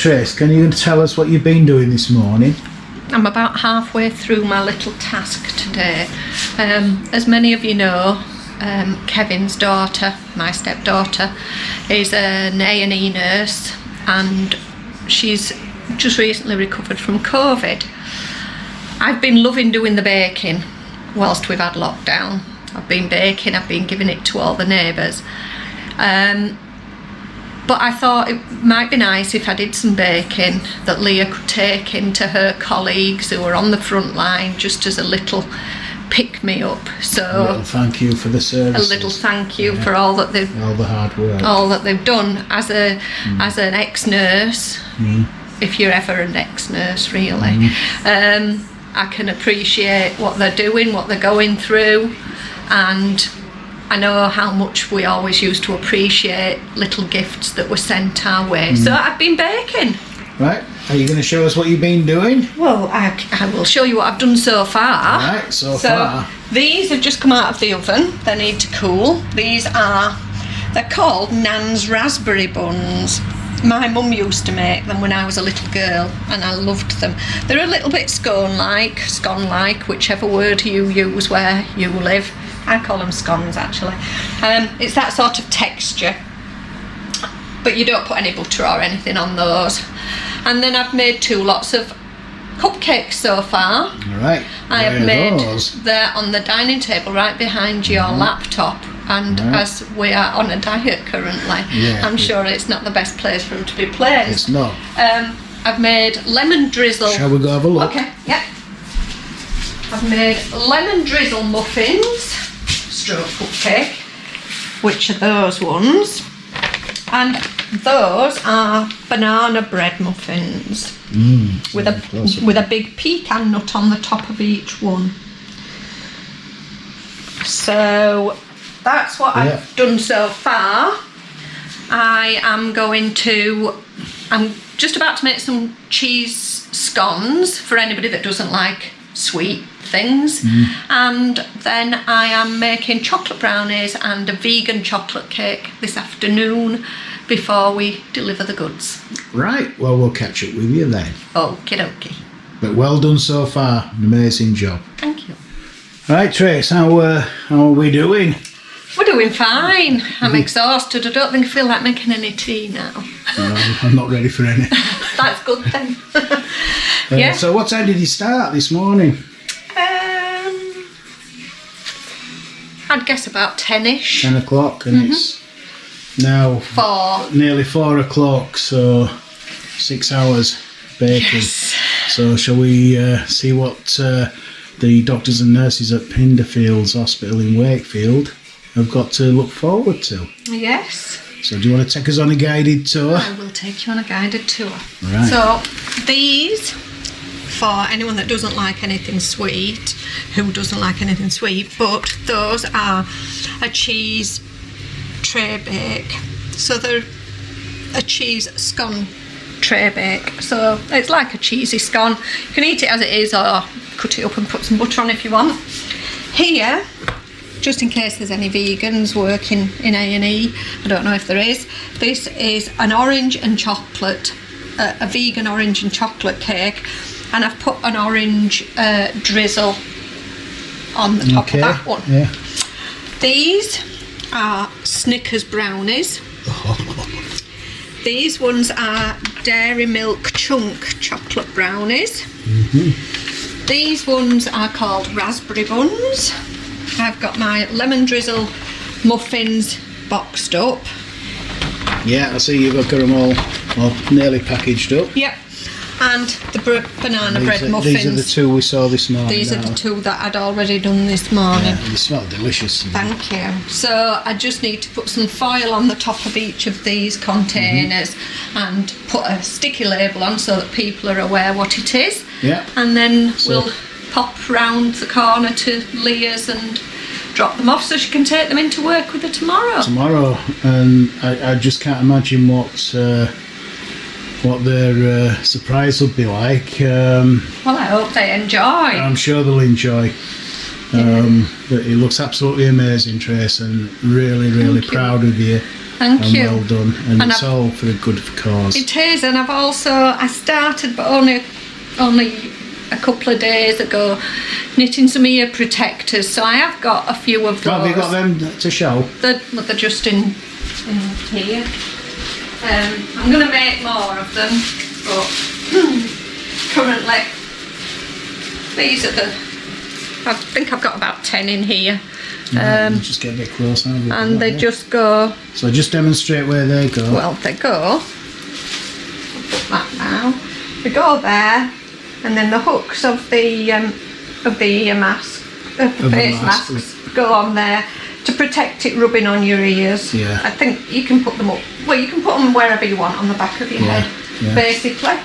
Trace, can you tell us what you've been doing this morning? I'm about halfway through my little task today. As many of you know, Kevin's daughter, my stepdaughter, is an A&E nurse, and she's just recently recovered from COVID. I've been loving doing the baking whilst we've had lockdown. I've been baking, I've been giving it to all the neighbours. But I thought it might be nice if I did some baking that Leah could take into her colleagues who are on the front line, just as a little pick-me-up. So A little thank you for the service. A little thank you for all that they've, all the hard work, all that they've done as a as an ex-nurse. If you're ever an ex-nurse, really, I can appreciate what they're doing, what they're going through, and I know how much we always used to appreciate little gifts that were sent our way. So I've been baking. Right, are you going to show us what you've been doing? Well, I will show you what I've done so far. Right, so far. These have just come out of the oven. They need to cool. They're called Nan's raspberry buns. My mum used to make them when I was a little girl, and I loved them. They're a little bit scone-like, whichever word you use where you live. I call them scones, actually. It's that sort of texture, but you don't put any butter or anything on those. And then I've made 2 lots of cupcakes so far. All right. I have made they're on the dining table right behind your laptop. And as we are on a diet currently, I'm sure it's not the best place for them to be placed. It's not. I've made lemon drizzle. Shall we go have a look? Okay, yeah. I've made lemon drizzle muffins, stroke cupcake, which are those ones. And those are banana bread muffins with a big pecan nut on the top of each one. So that's what I've done so far. I'm just about to make some cheese scones for anybody that doesn't like sweet things. And then I am making chocolate brownies and a vegan chocolate cake this afternoon before we deliver the goods. Right, well, we'll catch up with you then. Okie dokie. But well done so far, an amazing job. Thank you. Right, Trace, how are we doing? We're doing fine. I'm exhausted. I don't think I feel like making any tea now. I'm not ready for any. That's good then. Yeah. So what time did you start this morning? I'd guess about 10ish. 10 o'clock, and it's now nearly 4 o'clock, so 6 hours baking. Yes. So shall we see what the doctors and nurses at Pinderfields Hospital in Wakefield have got to look forward to? Yes. So do you want to take us on a guided tour? I will take you on a guided tour. Right. So these, for anyone that doesn't like anything sweet, who doesn't like anything sweet, but those are a cheese tray bake. So they're a cheese scone tray bake. So it's like a cheesy scone. You can eat it as it is or cut it up and put some butter on if you want. Here, just in case there's any vegans working in A&E, I don't know if there is, this is an orange and chocolate, a vegan orange and chocolate cake, and I've put an orange drizzle on the top of that one. Yeah. These are Snickers brownies. These ones are Dairy Milk Chunk chocolate brownies. These ones are called raspberry buns. I've got my lemon drizzle muffins boxed up. Yeah, I see you've got them all nearly packaged up. Yep. And the banana bread muffins. These are the 2 we saw this morning. These are the 2 that I'd already done this morning. Yeah, they smell delicious. Thank you. So I just need to put some foil on the top of each of these containers and put a sticky label on so that people are aware what it is. Yeah. And then we'll pop round the corner to Leah's and drop them off so she can take them into work with her tomorrow. And I just can't imagine what their surprise will be like. Well, I hope they enjoy. I'm sure they'll enjoy. But it looks absolutely amazing, Trace, and really proud of you. Thank you. Well done. And it's I've- all for a good cause. It is, and I started, but only a couple of days ago, knitting some ear protectors. So I have got a few of those. Have you got them to show? They're just in here. I'm going to make more of them, but currently these are I think I've got about 10 in here. Just get a bit closer. And they just go. So just demonstrate where they go. Well, they go. I'll put that now. They go there, and then the hooks of the ear mask, of the face masks, go on there to protect it rubbing on your ears. Yeah. I think you can put them up. Well, you can put them wherever you want on the back of your head, basically.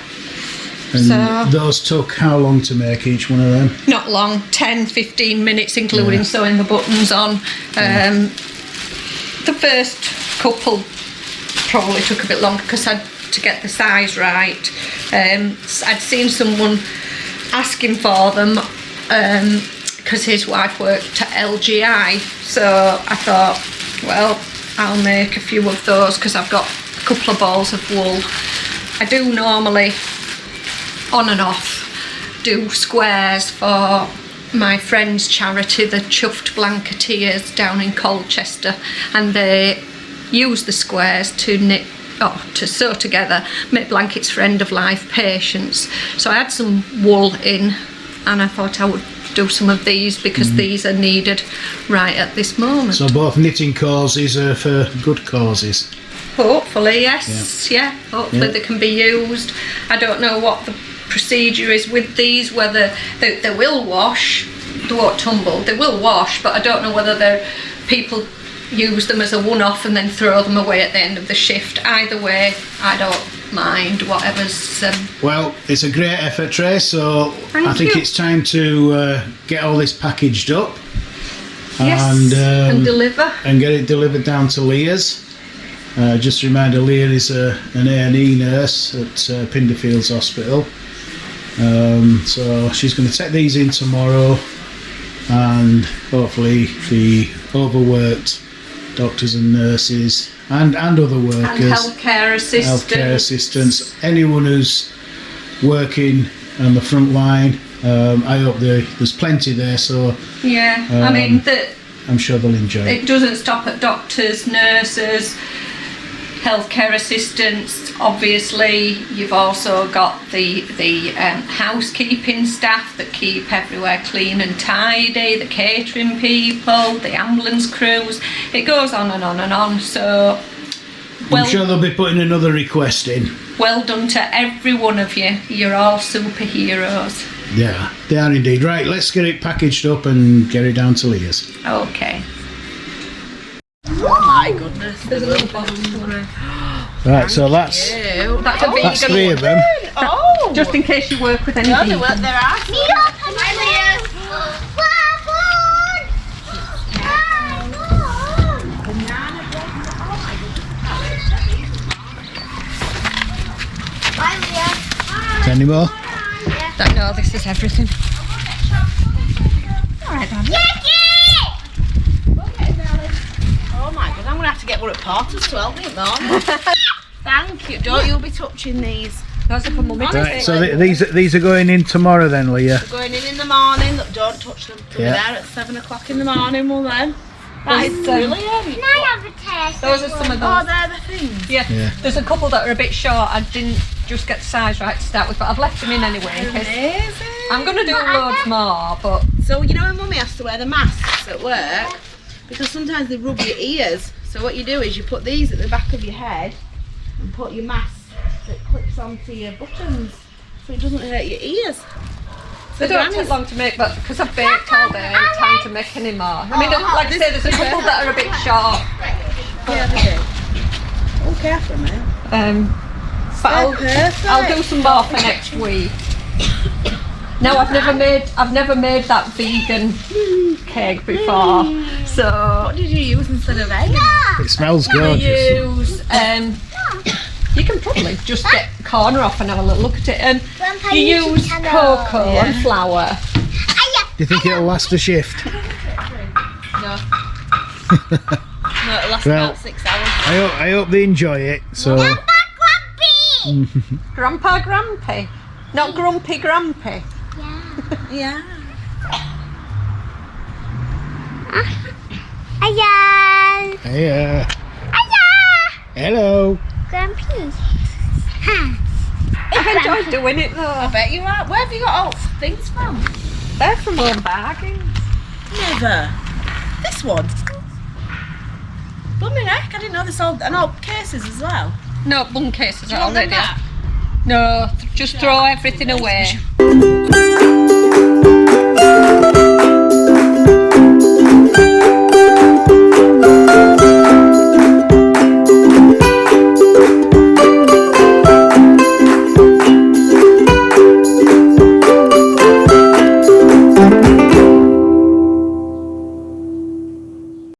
And So those took how long to make each one of them? not long, 10-15 minutes, including sewing the buttons on. The first couple probably took a bit longer because I had to get the size right. I'd seen someone asking for them because his wife worked at LGI, so I thought, well, I'll make a few of those because I've got a couple of balls of wool. I do normally on and off do squares for my friend's charity, the Chuffed Blanketeers down in Colchester, and they use the squares to to sew together, make blankets for end of life patients. So I had some wool in, and I thought I would do some of these because these are needed right at this moment. So both knitting causes are for good causes. Hopefully, yes. Yeah, hopefully they can be used. I don't know what the procedure is with these, whether they will wash, they won't tumble, they will wash, but I don't know whether people use them as a one-off and then throw them away at the end of the shift. Either way, I don't mind, whatever's... Well, it's a great effort, Trace, so Thank I think you. it's time to get all this packaged up. Yes, and deliver. And get it delivered down to Leah's. Just a reminder, Leah is an A&E nurse at Pinderfields Hospital. So she's going to take these in tomorrow, and hopefully the overworked doctors and nurses and other workers, And healthcare assistants. anyone who's working on the front line, I hope there's plenty there, so Yeah, I mean, I'm sure they'll enjoy it. it doesn't stop at doctors, nurses, healthcare assistants. Obviously, you've also got the housekeeping staff that keep everywhere clean and tidy, the catering people, the ambulance crews. It goes on and on and on. So, I'm sure they'll be putting another request in. well done to every one of you. You're all superheroes. Yeah, they are indeed. Right, let's get it packaged up and get it down to Leah's. Okay. Oh my goodness. There's a little box for it. Right, so that's That's a vegan that's 3 of them. Oh! Just in case you work with any No, vegan. there are. Any more? No, this is everything. Alright, Daddy. Oh my god, I'm going to have to get one at Porter's to help me at the moment. Thank you. Don't you be touching these. Those are for Mummy to Right, take. so these are going in tomorrow then, Leah. They're going in the morning. Look, don't touch them. They'll Yeah. be there at 7 o'clock in the morning, will then? That is brilliant. Those are some of Oh, those. they're the things. Yeah. Yeah. There's a couple that are a bit short. I didn't just get the size right to start with, but I've left them in anyway. In case. Amazing. I'm going to do loads more, but So, you know when Mummy has to wear the masks at work? Because sometimes they rub your ears. So what you do is you put these at the back of your head and put your mask that clips onto your buttons so it doesn't hurt your ears. they don't take long to make, but because I've baked all day, I ain't time to make any more. I mean, like I say, there's a couple that are a bit short. Yeah, they do. Oh, careful now. But Perfect. I'll do some more for next week. No, I've never made that vegan cake before. So What did you use instead of egg? It smells I gorgeous. use you can probably just get a corner off and have a little look at it. You use cocoa and flour. Do you think it'll last a shift? No. No, it'll last Well, about 6 hours. I hope they enjoy it. So. Grandpa Grumpy. Not Grumpy Grumpy. Yeah. Hiya. Hiya. Hiya. Hello. Grumpy. Huh. I've enjoyed doing it though. I bet you are. Where have you got all things from? They're from Home Bargains. Never. This one. Blooming heck, I didn't know this all. And all cases as well. No, bun cases Do you want them already. back? No, just throw everything away.